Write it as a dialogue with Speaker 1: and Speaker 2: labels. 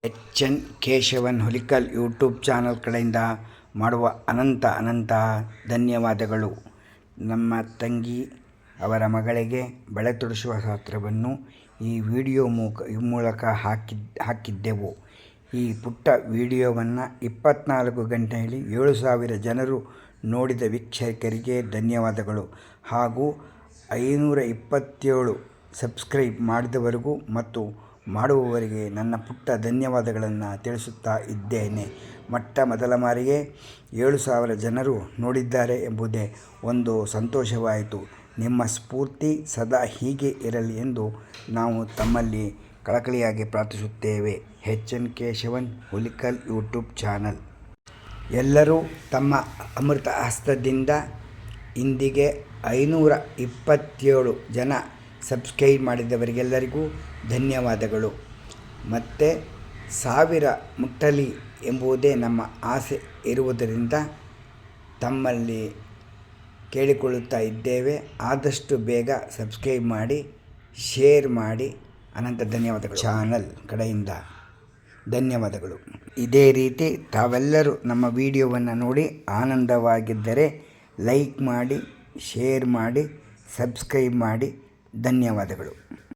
Speaker 1: H N Keshavan Hulikal YouTube channel ಕಡೆಯಿಂದ ಮಾಡುವ ಅನಂತ ಧನ್ಯವಾದಗಳು. ನಮ್ಮ ತಂಗಿ ಅವರ ಮಗಳಿಗೆ ಬಳೆ ತೊಡಿಸುವ ಶಾಸ್ತ್ರವನ್ನು ಈ ವಿಡಿಯೋ ಮೂಲಕ ಹಾಕಿದ್ದೆವು. ಈ ಪುಟ್ಟ ವಿಡಿಯೋವನ್ನು 24 ಗಂಟೆಯಲ್ಲಿ 7,000 ಜನರು ನೋಡಿದ ವೀಕ್ಷಕರಿಗೆ ಧನ್ಯವಾದಗಳು ಹಾಗೂ 527 ಸಬ್ಸ್ಕ್ರೈಬ್ ಮಾಡಿದವರಿಗೂ ಮತ್ತು ಮಾಡುವವರಿಗೆ ನನ್ನ ಪುಟ್ಟ ಧನ್ಯವಾದಗಳನ್ನು ತಿಳಿಸುತ್ತಾ ಇದ್ದೇನೆ. ಮೊದಲ ಬಾರಿಗೆ 7,000 ಜನರು ನೋಡಿದ್ದಾರೆ ಎಂಬುದೇ ಒಂದು ಸಂತೋಷವಾಯಿತು. ನಿಮ್ಮ ಸ್ಫೂರ್ತಿ ಸದಾ ಹೀಗೆ ಇರಲಿ ಎಂದು ನಾವು ತಮ್ಮಲ್ಲಿ ಕಳಕಳಿಯಾಗಿ ಪ್ರಾರ್ಥಿಸುತ್ತೇವೆ. H N Keshavan Hulikal YouTube channel. ಎಲ್ಲರೂ ತಮ್ಮ ಅಮೃತ ಹಸ್ತದಿಂದ ಇಂದಿಗೆ 527 ಜನ ಸಬ್ಸ್ಕ್ರೈಬ್ ಮಾಡಿದವರಿಗೆಲ್ಲರಿಗೂ ಧನ್ಯವಾದಗಳು. ಮತ್ತು 1000 ಮುಟ್ಟಲಿ ಎಂಬುದೇ ನಮ್ಮ ಆಸೆ ಇರುವುದರಿಂದ ತಮ್ಮಲ್ಲಿ ಕೇಳಿಕೊಳ್ಳುತ್ತಾ ಇದ್ದೇವೆ. ಆದಷ್ಟು ಬೇಗ ಸಬ್ಸ್ಕ್ರೈಬ್ ಮಾಡಿ, ಶೇರ್ ಮಾಡಿ. ಅನಂತ ಧನ್ಯವಾದಗಳು. ಚಾನಲ್ ಕಡೆಯಿಂದ ಧನ್ಯವಾದಗಳು. ಇದೇ ರೀತಿ ತಾವೆಲ್ಲರೂ ನಮ್ಮ ವಿಡಿಯೋವನ್ನು ನೋಡಿ ಆನಂದವಾಗಿದ್ದರೆ ಲೈಕ್ ಮಾಡಿ, ಶೇರ್ ಮಾಡಿ, ಸಬ್ಸ್ಕ್ರೈಬ್ ಮಾಡಿ. ಧನ್ಯವಾದಗಳು.